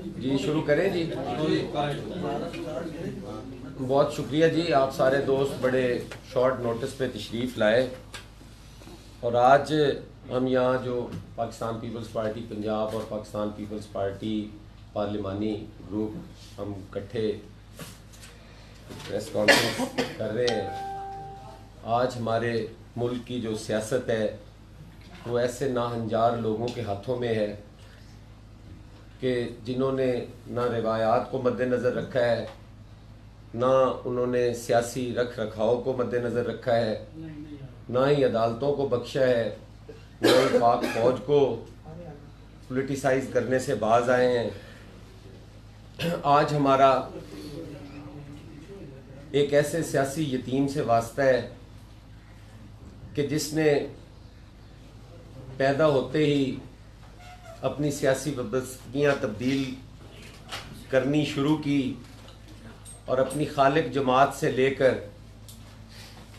जी शुरू करें जी। बहुत शुक्रिया जी, आप सारे दोस्त बड़े शॉर्ट नोटिस पे तशरीफ़ लाए और आज हम यहाँ जो पाकिस्तान पीपल्स पार्टी पंजाब और पाकिस्तान पीपल्स पार्टी पार्लिमानी ग्रुप हम इकट्ठे प्रेस कॉन्फ्रेंस कर रहे हैं। आज हमारे मुल्क की जो सियासत है वो ऐसे नाहंजार लोगों के हाथों में है कि जिन्होंने ना रिवायात को मद्देनज़र रखा है, ना उन्होंने सियासी रख रखाव को मद्देनज़र रखा है, ना ही अदालतों को बख्शा है, ना ही पाक फौज को पोलिटिसाइज करने से बाज आए हैं। आज हमारा एक ऐसे सियासी यतीम से वास्ता है कि जिसने पैदा होते ही अपनी सियासी वाबस्तगियाँ तब्दील करनी शुरू की और अपनी खालिक जमात से लेकर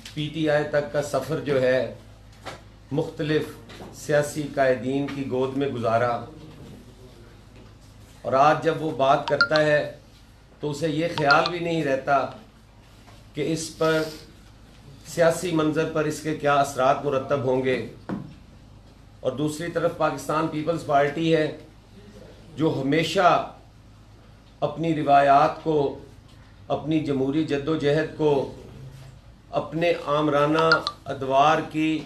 PTI तक का सफ़र जो है मुख्तलिफ सियासी कायदीन की गोद में गुजारा। और आज जब वो बात करता है तो उसे ये ख्याल भी नहीं रहता कि इस पर सियासी मंजर पर इसके क्या असरात मुरतब होंगे। और दूसरी तरफ पाकिस्तान पीपल्स पार्टी है जो हमेशा अपनी रिवायात को, अपनी जमहूरी जद्दोजहद को, अपने आमराना अदवार की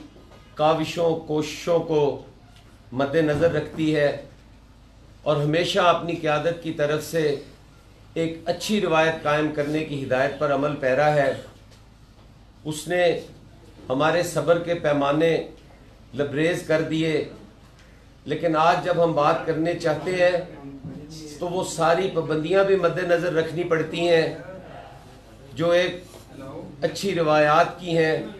काविशों कोशिशों को मद्देनज़र रखती है और हमेशा अपनी क़यादत की तरफ से एक अच्छी रिवायत कायम करने की हिदायत पर अमल पैरा है। उसने हमारे सब्र के पैमाने लबरेज कर दिए, लेकिन आज जब हम बात करने चाहते हैं तो वो सारी पाबंदियां भी मद्देनज़र रखनी पड़ती हैं जो एक अच्छी रिवायात की हैं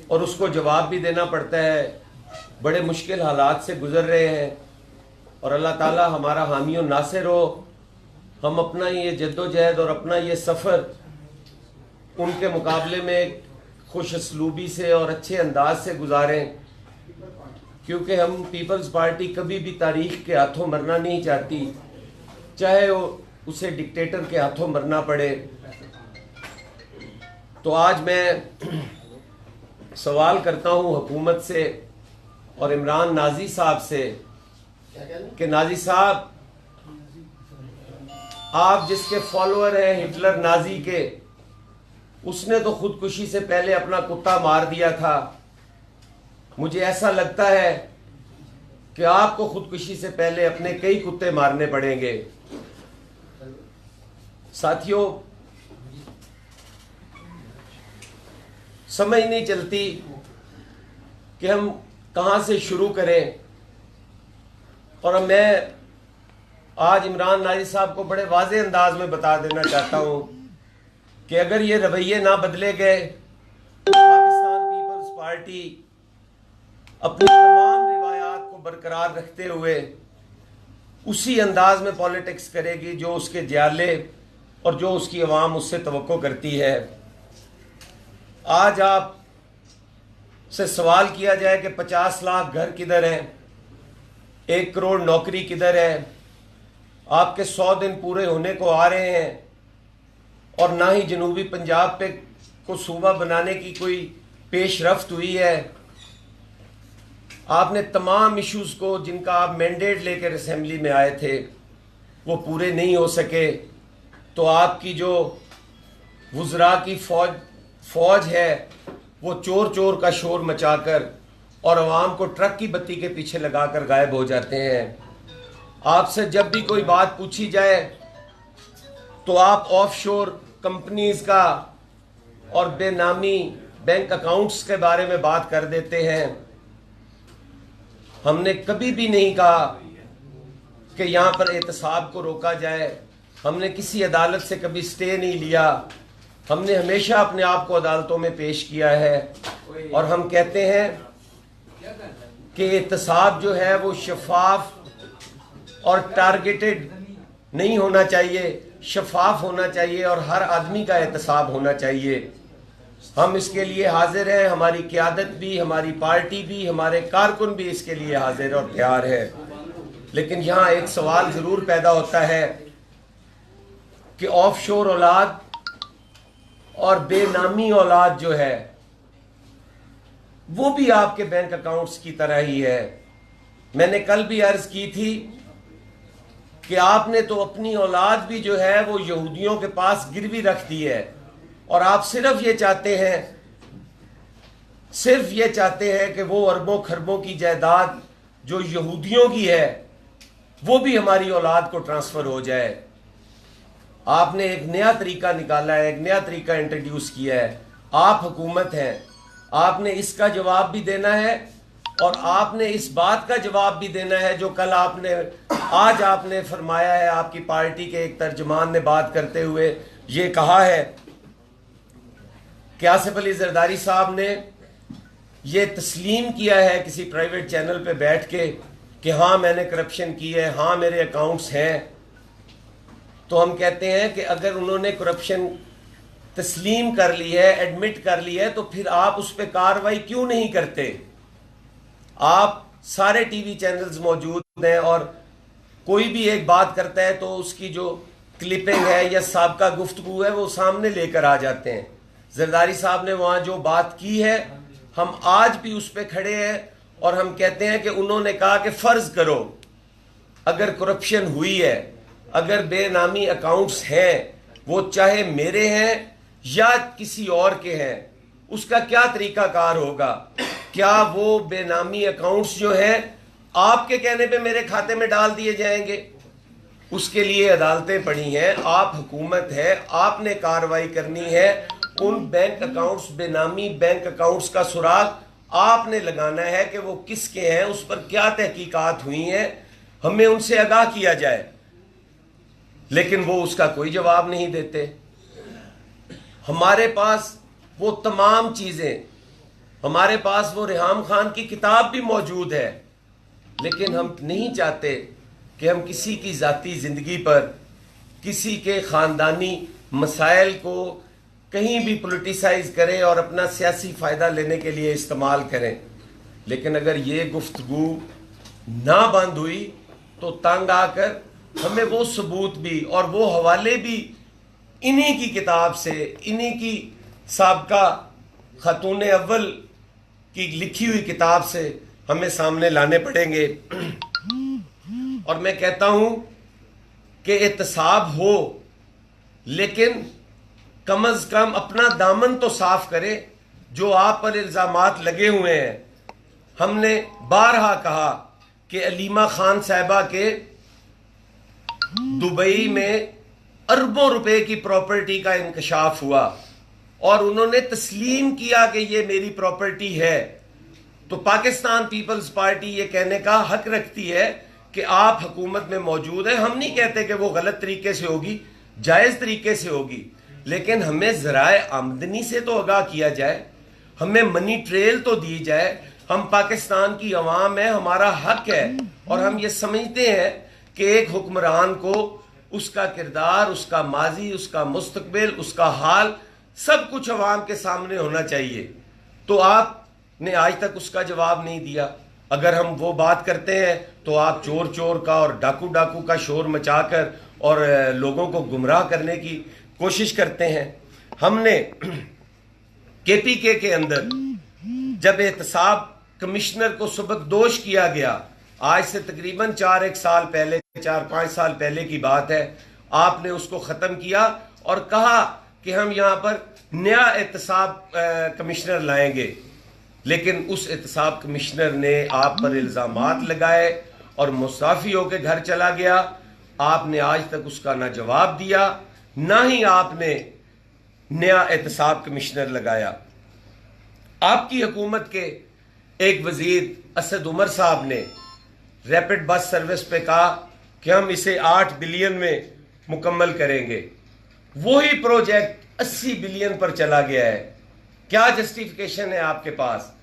और उसको जवाब भी देना पड़ता है। बड़े मुश्किल हालात से गुज़र रहे हैं और अल्लाह ताला हमारा हामी और नासिर हो। हम अपना ये जद्दोजहद और अपना ये सफ़र उनके मुकाबले में खुश असलूबी से और अच्छे अंदाज से गुजारें, क्योंकि हम पीपल्स पार्टी कभी भी तारीख के हाथों मरना नहीं चाहती, चाहे वो उसे डिक्टेटर के हाथों मरना पड़े। तो आज मैं सवाल करता हूँ हुकूमत से और इमरान नाजी साहब से कि नाजी साहब, आप जिसके फॉलोअर हैं हिटलर नाजी के, उसने तो खुदकुशी से पहले अपना कुत्ता मार दिया था। मुझे ऐसा लगता है कि आपको खुदकुशी से पहले अपने कई कुत्ते मारने पड़ेंगे। साथियों, समझ नहीं चलती कि हम कहां से शुरू करें। और मैं आज इमरान नाजी साहब को बड़े वाज़े अंदाज में बता देना चाहता हूं कि अगर ये रवैये ना बदले गए तो पाकिस्तान पीपल्स पार्टी अपनी तमाम रिवायात को बरकरार रखते हुए उसी अंदाज में पॉलिटिक्स करेगी जो उसके जाले और जो उसकी अवाम उससे तवक्को करती है। आज आप से सवाल किया जाए कि 50 लाख घर किधर हैं, 1 करोड़ नौकरी किधर है, आपके 100 दिन पूरे होने को आ रहे हैं और ना ही जनूबी पंजाब पे को सूबा बनाने की कोई पेशरफ्त हुई है। आपने तमाम इश्यूज़ को जिनका आप मैंडेट लेकर असेंबली में आए थे वो पूरे नहीं हो सके, तो आपकी जो वुज़रा की फौज है वो चोर चोर का शोर मचाकर और अवाम को ट्रक की बत्ती के पीछे लगाकर गायब हो जाते हैं। आपसे जब भी कोई बात पूछी जाए तो आप ऑफशोर कंपनीज का और बेनामी बैंक अकाउंट्स के बारे में बात कर देते हैं। हमने कभी भी नहीं कहा कि यहाँ पर एहतसाब को रोका जाए, हमने किसी अदालत से कभी स्टे नहीं लिया, हमने हमेशा अपने आप को अदालतों में पेश किया है। और हम कहते हैं कि एहतसाब जो है वो शफाफ और टारगेटेड नहीं होना चाहिए, शफाफ होना चाहिए और हर आदमी का एहतसाब होना चाहिए। हम इसके लिए हाजिर हैं, हमारी क़यादत भी, हमारी पार्टी भी, हमारे कारकुन भी इसके लिए हाजिर और तैयार है। लेकिन यहां एक सवाल जरूर पैदा होता है कि ऑफशोर औलाद और बेनामी औलाद जो है वो भी आपके बैंक अकाउंट्स की तरह ही है। मैंने कल भी अर्ज की थी कि आपने तो अपनी औलाद भी जो है वो यहूदियों के पास गिरवी रख दी है, और आप सिर्फ ये चाहते हैं कि वो अरबों खरबों की जायदाद जो यहूदियों की है वो भी हमारी औलाद को ट्रांसफर हो जाए। आपने एक नया तरीका निकाला है, एक नया तरीका इंट्रोड्यूस किया है। आप हुकूमत हैं, आपने इसका जवाब भी देना है और आपने इस बात का जवाब भी देना है जो कल आज आपने फरमाया है। आपकी पार्टी के एक तर्जमान ने बात करते हुए ये कहा है कि आसिफ अली जरदारी साहब ने ये तस्लीम किया है किसी प्राइवेट चैनल पे बैठ के कि हाँ मैंने करप्शन की है, हाँ मेरे अकाउंट्स हैं। तो हम कहते हैं कि अगर उन्होंने करप्शन तस्लीम कर ली है, एडमिट कर ली है, तो फिर आप उस पर कार्रवाई क्यों नहीं करते? आप सारे टीवी चैनल्स मौजूद हैं और कोई भी एक बात करता है तो उसकी जो क्लिपिंग है या साबका गुफ्तगू है वो सामने लेकर आ जाते हैं। जरदारी साहब ने वहां जो बात की है हम आज भी उस पर खड़े हैं और हम कहते हैं कि उन्होंने कहा कि फर्ज करो अगर करप्शन हुई है, अगर बेनामी अकाउंट्स हैं, वो चाहे मेरे हैं या किसी और के हैं, उसका क्या तरीकाकार होगा? क्या वो बेनामी अकाउंट्स जो हैं आपके कहने पे मेरे खाते में डाल दिए जाएंगे? उसके लिए अदालतें पड़ी हैं, आप हुकूमत है, आपने कार्रवाई करनी है। उन बैंक अकाउंट्स, बेनामी बैंक अकाउंट्स का सुराग आपने लगाना है कि वो किसके हैं, उस पर क्या तहकीकात हुई हैं, हमें उनसे आगाह किया जाए। लेकिन वो उसका कोई जवाब नहीं देते। हमारे पास वो तमाम चीजें, हमारे पास वो रेहाम खान की किताब भी मौजूद है, लेकिन हम नहीं चाहते कि हम किसी की जाती जिंदगी पर, किसी के खानदानी मसाइल को कहीं भी पॉलिटिसाइज करें और अपना सियासी फायदा लेने के लिए इस्तेमाल करें। लेकिन अगर ये गुफ्तगू ना बंद हुई तो तंग आकर हमें वो सबूत भी और वो हवाले भी इन्हीं की किताब से, इन्हीं की साबका खातून अव्वल की लिखी हुई किताब से हमें सामने लाने पड़ेंगे। और मैं कहता हूं कि एहतसाब हो, लेकिन कम अज कम अपना दामन तो साफ करे। जो आप पर इल्जामात लगे हुए हैं, हमने बारहा कहा कि अलीमा खान साहिबा के दुबई में अरबों रुपए की प्रॉपर्टी का इंकशाफ हुआ और उन्होंने तस्लीम किया कि ये मेरी प्रॉपर्टी है। तो पाकिस्तान पीपल्स पार्टी ये कहने का हक रखती है कि आप हुकूमत में मौजूद हैं। हम नहीं कहते कि वो गलत तरीके से होगी, जायज तरीके से होगी, लेकिन हमें ज़राए आमदनी से तो आगाह किया जाए, हमें मनी ट्रेल तो दी जाए। हम पाकिस्तान की अवाम है, हमारा हक है और हम ये समझते हैं कि एक हुक्मरान को उसका किरदार, उसका माजी, उसका मुस्तकबिल, उसका हाल सब कुछ अवाम के सामने होना चाहिए। तो आपने आज तक उसका जवाब नहीं दिया। अगर हम वो बात करते हैं तो आप चोर चोर का और डाकू डाकू का शोर मचाकर और लोगों को गुमराह करने की कोशिश करते हैं। हमने केपीके के अंदर जब एहतसाब कमिश्नर को सुबकदोश किया गया, आज से तकरीबन 4-1 साल पहले, 4-5 साल पहले की बात है, आपने उसको खत्म किया और कहा कि हम यहां पर नया एहतसाब कमिश्नर लाएंगे। लेकिन उस एहतसाब कमिश्नर ने आप पर इल्जामात लगाए और मुस्ताफी होकर घर चला गया। आपने आज तक उसका ना जवाब दिया, ना ही आपने नया एहतसाब कमिश्नर लगाया। आपकी हुकूमत के एक वजीर असद उमर साहब ने रैपिड बस सर्विस पे कहा कि हम इसे 8 बिलियन में मुकम्मल करेंगे। वही प्रोजेक्ट 80 बिलियन पर चला गया है। क्या जस्टिफिकेशन है आपके पास?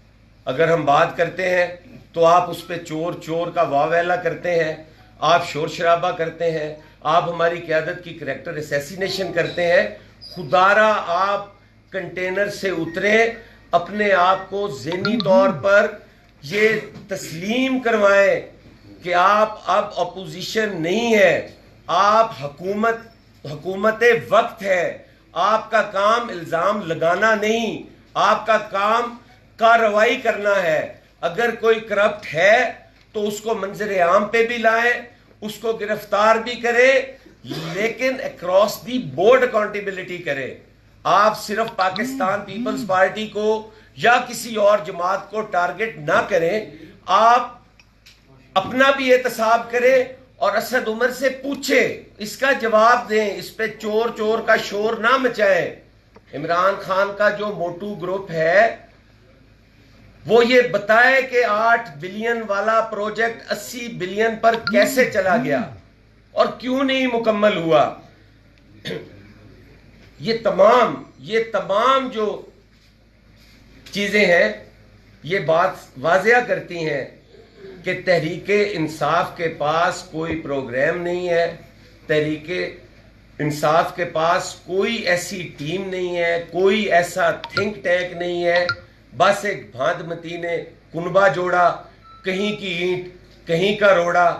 अगर हम बात करते हैं तो आप उस पर चोर चोर का वावेला करते हैं, आप शोर शराबा करते हैं, आप हमारी क़यादत की करैक्टर असैसिनेशन करते हैं। खुदारा आप कंटेनर से उतरे, अपने आप को ज़हनी तौर पर ये तस्लीम करवाएं कि आप अब अपोजिशन नहीं है, आप हुकूमत वक्त है। आपका काम इल्जाम लगाना नहीं, आपका काम कार्रवाई करना है। अगर कोई करप्ट है तो उसको मंजर आम पे भी लाए, उसको गिरफ्तार भी करे, लेकिन अक्रॉस दी बोर्ड अकाउंटेबिलिटी करे। आप सिर्फ पाकिस्तान पीपल्स पार्टी को या किसी और जमात को टारगेट ना करें, आप अपना भी एहतसाब करें और असद उमर से पूछे, इसका जवाब दें। इस पे चोर चोर का शोर ना मचाएं। इमरान खान का जो मोटू ग्रुप है वो ये बताए कि 8 बिलियन वाला प्रोजेक्ट 80 बिलियन पर कैसे चला गया और क्यों नहीं मुकम्मल हुआ। ये तमाम जो चीजें हैं ये बात वाजिया करती हैं कि तहरीके इंसाफ के पास कोई प्रोग्राम नहीं है, तहरीके इंसाफ के पास कोई ऐसी टीम नहीं है, कोई ऐसा थिंक टैंक नहीं है। बस एक भांदमती ने कुनबा जोड़ा, कहीं की ईंट कहीं का रोड़ा,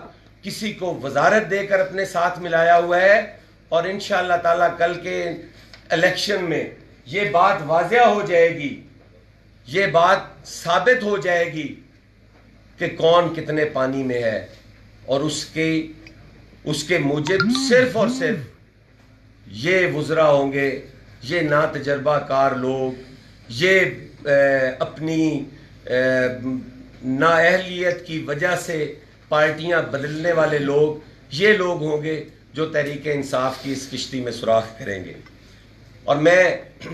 किसी को वजारत देकर अपने साथ मिलाया हुआ है। और इंशाअल्लाह ताला कल के इलेक्शन में ये बात वाजिया हो जाएगी, ये बात साबित हो जाएगी कि कौन कितने पानी में है। और उसके मुजिब सिर्फ और सिर्फ ये वुज़रा होंगे, ये ना तजर्बाकार लोग, ये अपनी नाअहलियत की वजह से पार्टियां बदलने वाले लोग, ये लोग होंगे जो तहरीके इंसाफ की इस किश्ती में सुराख करेंगे। और मैं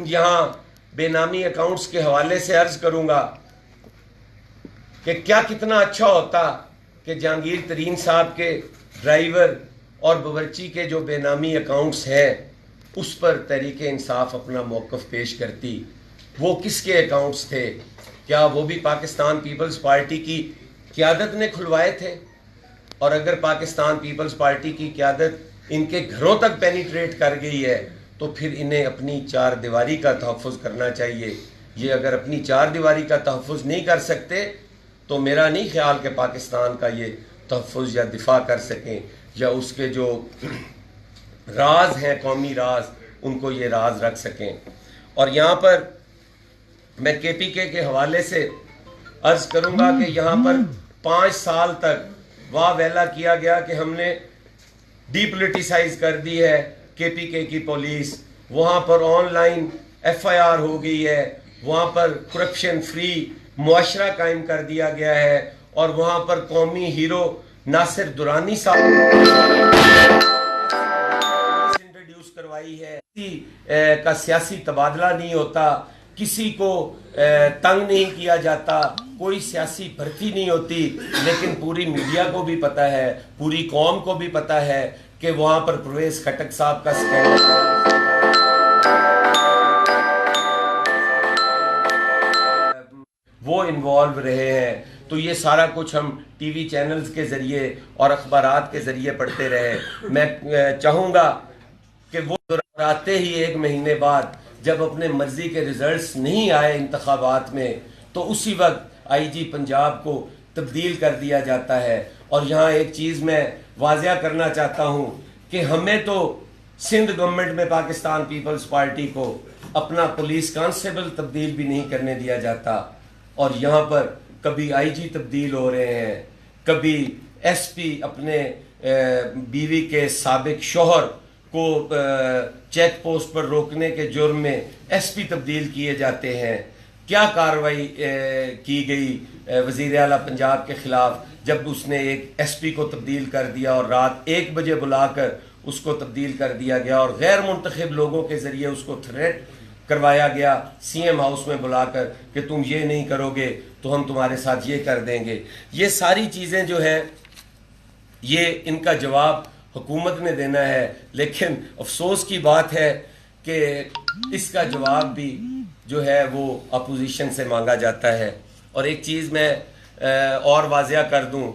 यहाँ बेनामी अकाउंट्स के हवाले से अर्ज करूंगा कि क्या कितना अच्छा होता कि जहांगीर तरीन साहब के ड्राइवर और बावर्ची के जो बेनामी अकाउंट्स हैं उस पर तहरीके इंसाफ अपना मौक़िफ़ पेश करती। वो किसके अकाउंट्स थे? क्या वो भी पाकिस्तान पीपल्स पार्टी की क़यादत ने खुलवाए थे? और अगर पाकिस्तान पीपल्स पार्टी की क़यादत इनके घरों तक पेनिट्रेट कर गई है तो फिर इन्हें अपनी चार दीवारी का तहफ़्फ़ुज़ करना चाहिए। ये अगर अपनी चार दीवारी का तहफ़्फ़ुज़ नहीं कर सकते तो मेरा नहीं ख्याल कि पाकिस्तान का ये तहफ़्फ़ुज़ या दिफा कर सकें, या उसके जो राज हैं, कौमी राज, उनको ये राज रख सकें। और यहाँ पर मैं KPK के हवाले से अर्ज़ करूँगा कि यहाँ पर 5 साल तक वाह वेला किया गया कि हमने डीपोलिटिसाइज कर दी है KPK की पुलिस, वहाँ पर ऑनलाइन FIR हो गई है, वहाँ पर करप्शन फ्री मुआशरा कायम कर दिया गया है, और वहाँ पर कौमी हीरो नासिर दुरानी साहब इंट्रोड्यूस करवाई है। किसी का सियासी तबादला नहीं होता, किसी को तंग नहीं किया जाता, कोई सियासी भर्ती नहीं होती, लेकिन पूरी मीडिया को भी पता है, पूरी कौम को भी पता है कि वहाँ पर परवेज खटक साहब का स्कैंडल, वो इन्वॉल्व रहे हैं। तो ये सारा कुछ हम टीवी चैनल्स के ज़रिए और अखबारात के ज़रिए पढ़ते रहे। मैं चाहूँगा कि वो दोहराते ही 1 महीने बाद जब अपने मर्जी के रिजल्ट्स नहीं आए इंतखाबात में, तो उसी वक्त IG पंजाब को तब्दील कर दिया जाता है। और यहाँ एक चीज़ मैं वाजिया करना चाहता हूँ कि हमें तो सिंध गवर्नमेंट में पाकिस्तान पीपल्स पार्टी को अपना पुलिस कांस्टेबल तब्दील भी नहीं करने दिया जाता, और यहाँ पर कभी IG तब्दील हो रहे हैं, कभी SP अपने बीवी के साबिक शोहर को चेक पोस्ट पर रोकने के जुर्म में SP तब्दील किए जाते हैं। क्या कार्रवाई की गई वज़ीर आला पंजाब के खिलाफ जब उसने एक SP को तब्दील कर दिया और रात 1 बजे बुलाकर उसको तब्दील कर दिया गया, और गैर मुंतखब लोगों के ज़रिए उसको थ्रेट करवाया गया CM हाउस में बुलाकर कि तुम ये नहीं करोगे तो हम तुम्हारे साथ ये कर देंगे। ये सारी चीज़ें जो है ये इनका जवाब हुकूमत ने देना है, लेकिन अफसोस की बात है कि इसका जवाब भी जो है वो अपोजिशन से मांगा जाता है। और एक चीज़ मैं और वाजिया कर दूं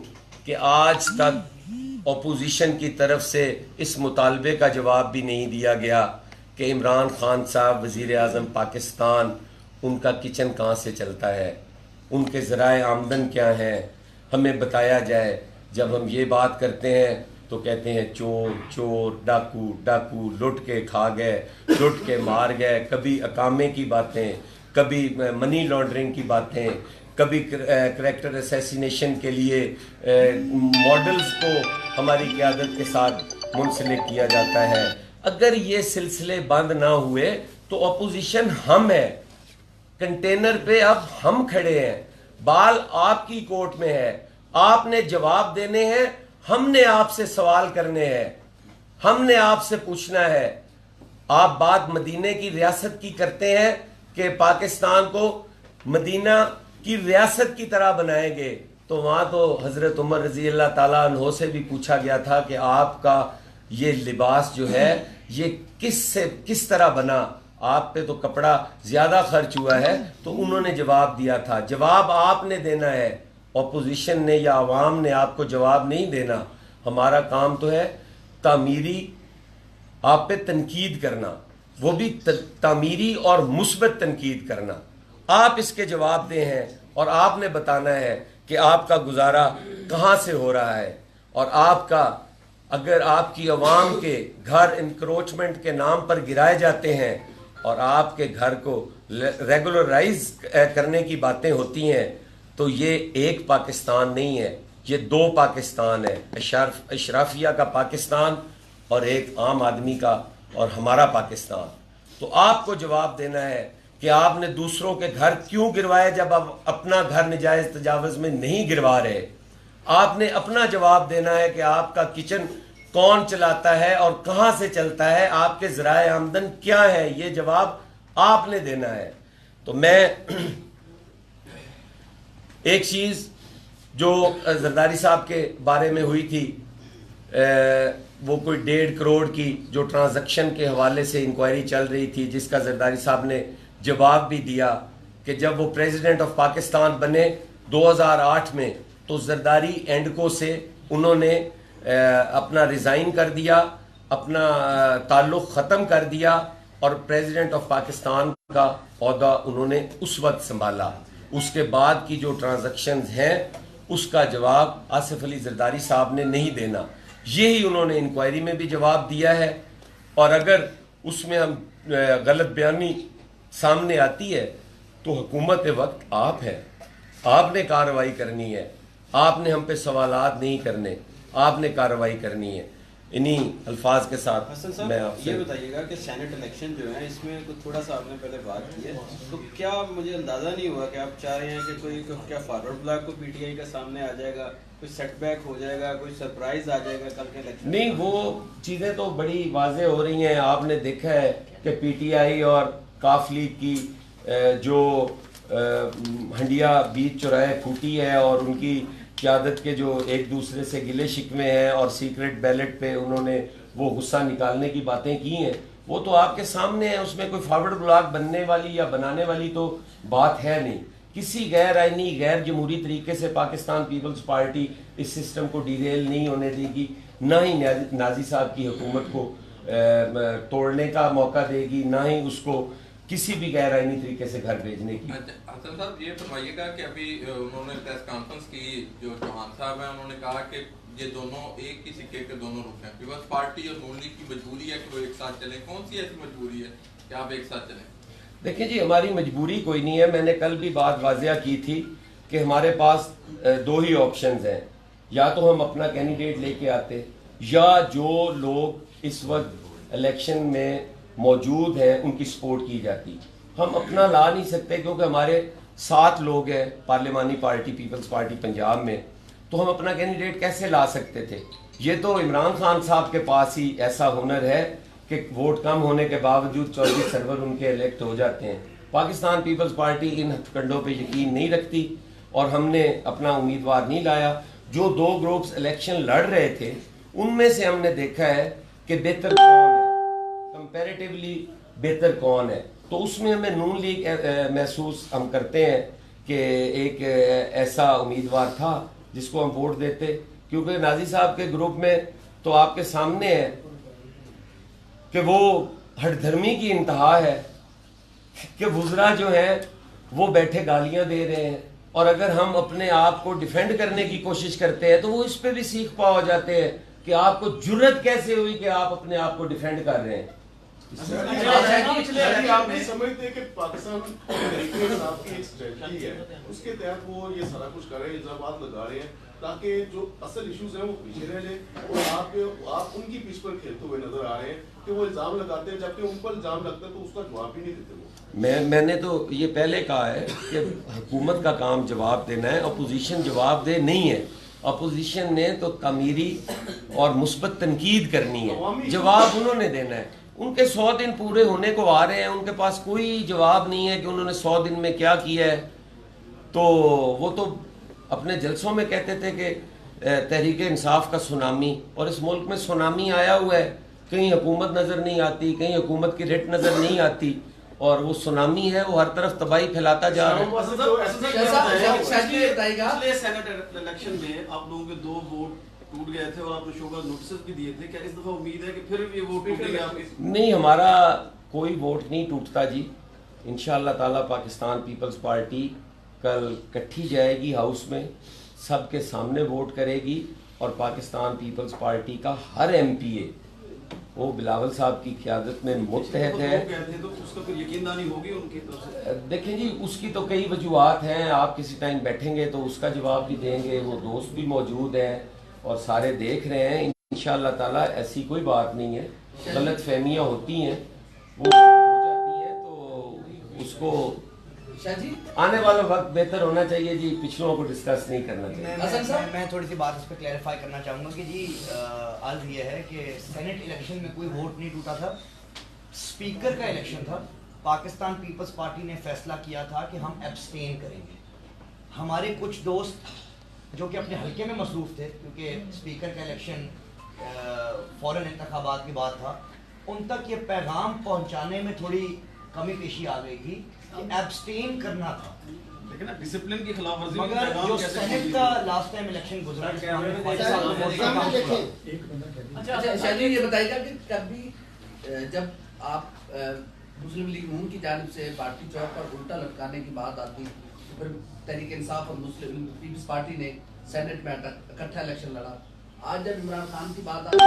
कि आज तक अपोजिशन की तरफ से इस मुतालबे का जवाब भी नहीं दिया गया कि इमरान खान साहब वज़ीर आज़म पाकिस्तान, उनका किचन कहाँ से चलता है, उनके ज़राए आमदन क्या हैं, हमें बताया जाए। जब हम ये बात करते हैं तो कहते हैं चोर चोर, डाकू डाकू, लुट के खा गए, लुट के मार गए। कभी अकामे की बातें, कभी मनी लॉन्ड्रिंग की बातें, कभी करैक्टर असैसिनेशन के लिए मॉडल्स को हमारी क़यादत के साथ मुंसलिक किया जाता है। अगर ये सिलसिले बंद ना हुए तो अपोजिशन हम है, कंटेनर पे अब हम खड़े हैं, बाल आपकी कोर्ट में है, आपने जवाब देने हैं, हमने आपसे सवाल करने हैं, हमने आपसे पूछना है। आप बात मदीने की रियासत की करते हैं कि पाकिस्तान को मदीना की रियासत की तरह बनाएंगे, तो वहां तो हजरत उमर रजी अल्लाह ताला अन्हो से भी पूछा गया था कि आपका ये लिबास जो है ये किस तरह बना, आप पे तो कपड़ा ज्यादा खर्च हुआ है। तो उन्होंने जवाब दिया था। जवाब आपने देना है, ऑपोजिशन ने या अवाम ने आपको जवाब नहीं देना। हमारा काम तो है तामीरी आप पे तनकीद करना, वो भी तामीरी और मुस्बत तनकीद करना। आप इसके जवाब दे हैं और आपने बताना है कि आपका गुजारा कहाँ से हो रहा है। और आपका अगर आपकी अवाम के घर इंक्रोचमेंट के नाम पर गिराए जाते हैं और आपके घर को रेगुलराइज करने की बातें होती हैं, तो ये एक पाकिस्तान नहीं है, ये दो पाकिस्तान है। अशराफिया का पाकिस्तान और एक आम आदमी का और हमारा पाकिस्तान। तो आपको जवाब देना है कि आपने दूसरों के घर क्यों गिरवाए जब आप अपना घर नजायज तजावज में नहीं गिरवा रहे। आपने अपना जवाब देना है कि आपका किचन कौन चलाता है और कहां से चलता है, आपके जराए आमदन क्या है, ये जवाब आपने देना है। तो मैं एक चीज जो जरदारी साहब के बारे में हुई थी, वो कोई 1.5 करोड़ की जो ट्रांजैक्शन के हवाले से इंक्वायरी चल रही थी, जिसका जरदारी साहब ने जवाब भी दिया कि जब वो प्रेसिडेंट ऑफ पाकिस्तान बने 2008 में, तो जरदारी एंडको से उन्होंने अपना रिज़ाइन कर दिया, अपना ताल्लुक़ ख़त्म कर दिया और प्रेसिडेंट ऑफ पाकिस्तान का ओहदा उन्होंने उस वक्त संभाला। उसके बाद की जो ट्रांजैक्शंस हैं उसका जवाब आसिफ अली जरदारी साहब ने नहीं देना, यही उन्होंने इंक्वायरी में भी जवाब दिया है। और अगर उसमें हम गलत बयानी सामने आती है तो हुकूमत वक्त आप है, आपने कार्रवाई करनी है, आपने हम पे सवालात नहीं करने, आपने कार्रवाई करनी है। इन्हीं अल्फाज के साथ हसन साहब, मैं आपसे ये बताइएगा कि सेनेट इलेक्शन जो है इसमें कुछ थोड़ा सा आपने पहले बात की है, तो क्या मुझे अंदाज़ा नहीं हुआ कि आप चाह रहे हैं कि कोई क्या फॉरवर्ड ब्लॉक को पीटीआई का सामने आ जाएगा, कोई सेटबैक हो जाएगा, कोई सरप्राइज आ जाएगा कल के इलेक्शन? नहीं, वो चीज़ें तो बड़ी वाजे हो रही हैं। आपने देखा है कि पीटीआई और काफ लीग की जो हंडिया बीच चौराहे फूटी है और उनकी क़यादत के जो एक दूसरे से गिले शिकवे हैं और सीक्रेट बैलेट पे उन्होंने वो गुस्सा निकालने की बातें की हैं, वो तो आपके सामने है। उसमें कोई फॉरवर्ड ब्लॉक बनने वाली या बनाने वाली तो बात है नहीं। किसी गैर आइनी गैर जमहूरी तरीके से पाकिस्तान पीपल्स पार्टी इस सिस्टम को डिरेल नहीं होने देगी, ना ही नाजी साहब की हुकूमत को तोड़ने का मौका देगी, ना ही उसको किसी भी गैर आइनी तरीके से घर भेजने की। हसन साहब, ये फरमाइएगा कि अभी उन्होंने प्रेस कॉन्फ्रेंस की, जो चौहान साहब हैं, उन्होंने कहा कि ये दोनों एक ही सिक्के के दोनों रुख हैं। पीपल्स पार्टी और नून लीग की मजबूरी है कि वो एक साथ चले। कौन सी ऐसी मजबूरी है कि आप एक साथ चलें? देखिए जी, हमारी मजबूरी कोई नहीं है। मैंने कल भी बात वाजिया की थी कि हमारे पास दो ही ऑप्शंस हैं, या तो हम अपना कैंडिडेट लेके आते, या जो लोग इस वक्त इलेक्शन में मौजूद हैं उनकी सपोर्ट की जाती। हम अपना ला नहीं सकते क्योंकि हमारे 7 लोग हैं पार्लिमानी पार्टी पीपल्स पार्टी पंजाब में, तो हम अपना कैंडिडेट कैसे ला सकते थे। ये तो इमरान खान साहब के पास ही ऐसा हुनर है कि वोट कम होने के बावजूद 24 सर्वर उनके इलेक्ट हो जाते हैं। पाकिस्तान पीपल्स पार्टी इन हथकंडों पे यकीन नहीं रखती और हमने अपना उम्मीदवार नहीं लाया। जो 2 ग्रुप्स इलेक्शन लड़ रहे थे उनमें से हमने देखा है कि बेहतर कौन है, कंपैरेटिवली बेहतर कौन है, तो उसमें हमें नून लीग महसूस हम करते हैं कि एक ऐसा उम्मीदवार था जिसको हम वोट देते। क्योंकि नाजी साहब के ग्रुप में तो आपके सामने है कि वो हठधर्मी की इंतहा है कि वुज़रा जो है वो बैठे गालियां दे रहे हैं, और अगर हम अपने आप को डिफेंड करने की कोशिश करते हैं तो वो इस पे भी सीख पा हो जाते हैं कि आपको जुर्रत कैसे हुई कि आप अपने आप को डिफेंड कर रहे हैं। आप नहीं समझते कि पाकिस्तान तरीके इंसाफ की एक स्ट्रेटजी है, उसके तहत वो ये सारा कुछ कर रहे हैं, इल्जामात लगा रहे हैं ताकि जो असल इश्यूज हैं वो पीछे रह जाए और आप उनकी पीछ पर खेलते हुए नजर आ रहे हैं कि वो इल्जाम लगाते हैं जबकि उन पर इल्जाम लगता है तो उसका जवाब ही नहीं देते वो। मैंने तो ये पहले कहा है कि हुकूमत का काम जवाब देना है, अपोजिशन जवाब दे नहीं है। अपोजिशन ने तो तमीरी और मुस्बत तनकीद करनी है, जवाब उन्होंने देना है। उनके 100 दिन पूरे होने को आ रहे हैं, उनके पास कोई जवाब नहीं है कि उन्होंने 100 दिन में क्या किया है। तो वो तो अपने जलसों में कहते थे कि तहरीक इंसाफ का सुनामी, और इस मुल्क में सुनामी आया हुआ है, कहीं हुकूमत नज़र नहीं आती, कहीं हुकूमत की रेट नज़र नहीं आती, और वो सुनामी है, वो हर तरफ तबाही फैलाता जा रहा है। पिछले सेनेट इलेक्शन में आप लोगों के 2 वोट टूट गए थे और आपने शोकॉज नोटिस भी दिए थे, क्या इस दफा उम्मीद है कि फिर ये वोट टूटेगा? नहीं, हमारा कोई वोट नहीं टूटता जी। इंशाअल्लाह ताला पाकिस्तान पीपल्स पार्टी कल इकट्ठी जाएगी हाउस में, सबके सामने वोट करेगी, और पाकिस्तान पीपल्स पार्टी का हर MPA वो बिलावल साहब की क़यादत में मुत्तहद है। तो उसका फिर यकीनदानी होगी उनकी तरफ से? देखें जी, उसकी तो कई वजूहात हैं, आप किसी टाइम बैठेंगे तो उसका जवाब भी देंगे, वो दोस्त भी मौजूद हैं और सारे देख रहे हैं। इंशाअल्लाह ताला ऐसी कोई बात नहीं है, गलत फहमियाँ होती हैं, वो हो जाती हैं, तो उसको आने वाला वक्त बेहतर होना चाहिए जी, पिछलों को डिस्कस नहीं करना चाहिए। मैं थोड़ी सी बात इस पर क्लैरिफाई करना चाहूँगा कि जी अर्ज ये है कि सेनेट इलेक्शन में कोई वोट नहीं टूटा था, स्पीकर का इलेक्शन था। पाकिस्तान पीपल्स पार्टी ने फैसला किया था कि हम एब्सटेन करेंगे। हमारे कुछ दोस्त जो कि अपने हल्के में मसरूफ़ थे, क्योंकि स्पीकर का इलेक्शन फ़ौरन इंतखाबात के बाद था, उन तक ये पैगाम पहुँचाने में थोड़ी कमी पेशी आ गई थी कि एब्सटेन करना था। लेकिन ना डिसिप्लिन की खिलाफवर्जी, मगर जो सेनेट का लास्ट टाइम इलेक्शन गुजरा, अच्छा शादी ये बताइएगा कि कभी जब आप मुस्लिम लीग नून की जानिब से पार्टी चौक पर उल्टा लटकाने की बात आती, तो फिर तहरीक इंसाफ और मुस्लिम पीपल्स पार्टी ने सेनेट में इकट्ठा इलेक्शन लड़ा। आज जब इमरान खान की बात आ जा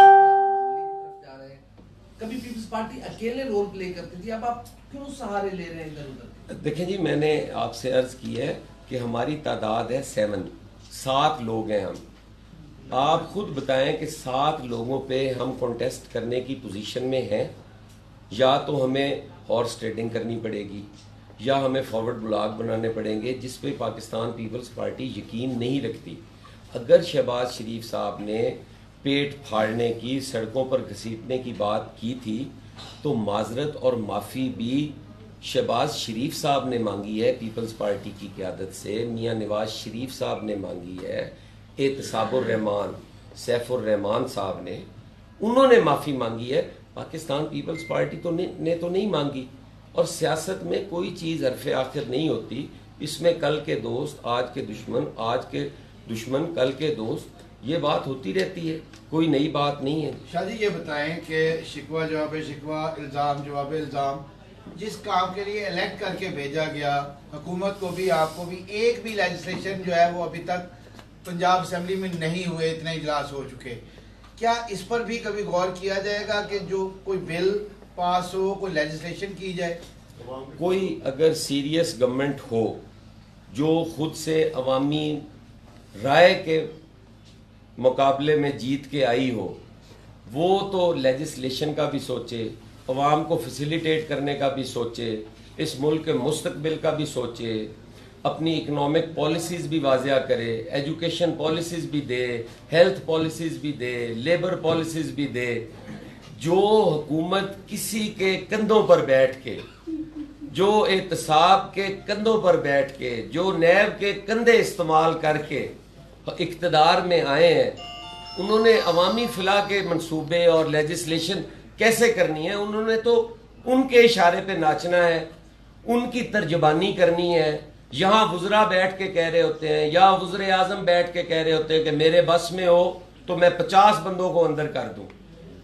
रहे हैं, कभी पीपल्स पार्टी अकेले रोल प्ले करती थी, अब आप क्यों सहारे ले रहे हैं इधर उधर? देखें जी, मैंने आपसे अर्ज की है कि हमारी तादाद है 7 लोग हैं हम। आप खुद बताएं कि 7 लोगों पे हम कॉन्टेस्ट करने की पोजीशन में हैं, या तो हमें हॉर्स ट्रेडिंग करनी पड़ेगी या हमें फॉरवर्ड ब्लॉक बनाने पड़ेंगे, जिस पे पाकिस्तान पीपल्स पार्टी यकीन नहीं रखती। अगर शहबाज शरीफ साहब ने पेट फाड़ने की, सड़कों पर घसीटने की बात की थी, तो माजरत और माफ़ी भी शहबाज शरीफ साहब ने मांगी है पीपल्स पार्टी की क़यादत से, मियाँ नवाज शरीफ साहब ने मांगी है, एहतसाबुर रहमान, सैफुर रहमान साहब ने, उन्होंने माफ़ी मांगी है। पाकिस्तान पीपल्स पार्टी ने तो नहीं मांगी। और सियासत में कोई चीज़ हरफ आखिर नहीं होती, इसमें कल के दोस्त आज के दुश्मन, आज के दुश्मन कल के दोस्त, ये बात होती रहती है, कोई नई बात नहीं है। शादी ये बताएं कि शिकवा जवाब शिकवा, इल्ज़ाम जवाब इल्ज़ाम, जिस काम के लिए इलेक्ट करके भेजा गया, हुकूमत को भी आपको भी, एक भी लेजिस्लेशन जो है वो अभी तक पंजाब असेंबली में नहीं हुए, इतने इजलास हो चुके, क्या इस पर भी कभी गौर किया जाएगा कि जो कोई बिल पास हो, कोई लेजिस्लेशन की जाए? कोई अगर सीरियस गवर्नमेंट हो जो खुद से अवामी राय के मुकाबले में जीत के आई हो, वो तो लेजिस्लेशन का भी सोचे, अवाम को फैसिलिटेट करने का भी सोचे, इस मुल्क के मुस्तकबिल का भी सोचे, अपनी इकोनॉमिक पॉलिसीज़ भी वाजिया करे, एजुकेशन पॉलिसीज़ भी दे, हेल्थ पॉलिसीज़ भी दे, लेबर पॉलिसीज़ भी दे। जो हुकूमत किसी के कंधों पर बैठ के, जो एहतसाब के कंधों पर बैठ के, जो नैब के कंधे इस्तेमाल करके इक़्तिदार में आए हैं, उन्होंने अवामी फ़िला के मंसूबे और लेजिस्लेशन कैसे करनी है, उन्होंने तो उनके इशारे पे नाचना है, उनकी तर्जबानी करनी है। यहाँ वुज़रा बैठ के कह रहे होते हैं या वज़ीर आज़म बैठ के कह रहे होते हैं कि मेरे बस में हो तो मैं 50 बंदों को अंदर कर दूं।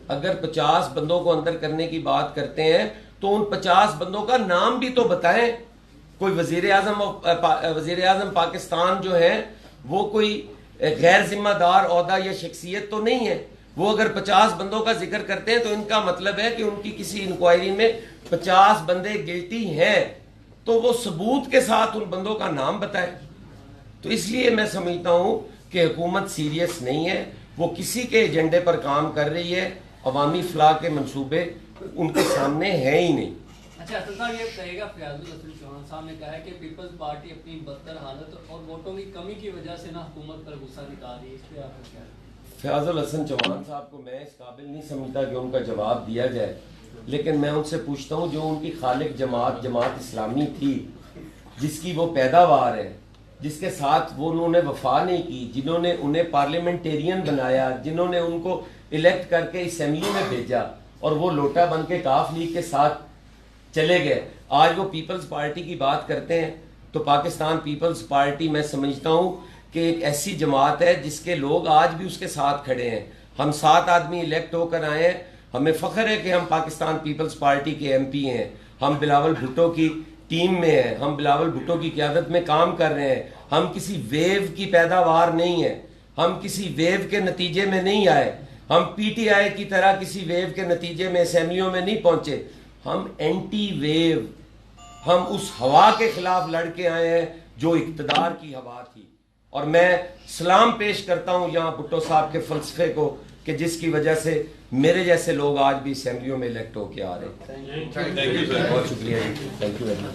अगर 50 बंदों को अंदर करने की बात करते हैं तो उन 50 बंदों का नाम भी तो बताएं। कोई वजीर आजम पाकिस्तान जो है वो कोई गैर जिम्मेदार ओहदा या शख्सियत तो नहीं है। वो अगर 50 बंदों का जिक्र करते हैं तो इनका मतलब है कि उनकी किसी इंक्वायरी में 50 बंदे गिल्टी हैं, तो वो सबूत के साथ उन बंदों का नाम बताए। तो इसलिए मैं समझता हूं कि हुकूमत सीरियस नहीं है, वो किसी के एजेंडे पर काम कर रही है, अवामी फलाह के मंसूबे उनके सामने है ही नहीं। अच्छा असल साहब ये कहेगा, फयाजुल हसन चौहान साहब ने कहा है कि पीपल्स पार्टी अपनी बदतर हालत और वोटों की कमी की वजह से ना हुकूमत पर गुस्सा निकाल रही है, इस पे आपका क्या है? फयाजुल हसन चौहान साहब को मैं इस काबिल नहीं समझता कि उनका जवाब दिया जाए, लेकिन मैं उनसे पूछता हूँ जो उनकी खालिक जमात इस्लामी थी, जिसकी वो पैदावार है, जिसके साथ वो उन्होंने वफा नहीं की, जिन्होंने उन्हें पार्लियामेंटेरियन बनाया, जिन्होंने उनको इलेक्ट करके असेंबली में भेजा और वो लोटा बन के काफ लीग के साथ चले गए, आज वो पीपल्स पार्टी की बात करते हैं। तो पाकिस्तान पीपल्स पार्टी मैं समझता हूँ कि एक ऐसी जमात है जिसके लोग आज भी उसके साथ खड़े हैं। हम 7 आदमी इलेक्ट होकर आए हैं, हमें फ़ख्र है कि हम पाकिस्तान पीपल्स पार्टी के MP हैं, हम बिलावल भुट्टो की टीम में हैं, हम बिलावल भुट्टो की क़यादत में काम कर रहे हैं। हम किसी वेव की पैदावार नहीं है, हम किसी वेव के नतीजे में नहीं आए, हम PTI की तरह किसी वेव के नतीजे में असेंबलियों में नहीं पहुंचे, हम एंटी वेव, हम उस हवा के खिलाफ लड़के आए हैं जो इक्तदार की हवा थी। और मैं सलाम पेश करता हूं यहाँ भुट्टो साहब के फलसफे को कि जिसकी वजह से मेरे जैसे लोग आज भी असेंबलियों में इलेक्ट होके आ रहे हैं। थैंक यू सर, बहुत शुक्रिया, थैंक यू वेरी मच।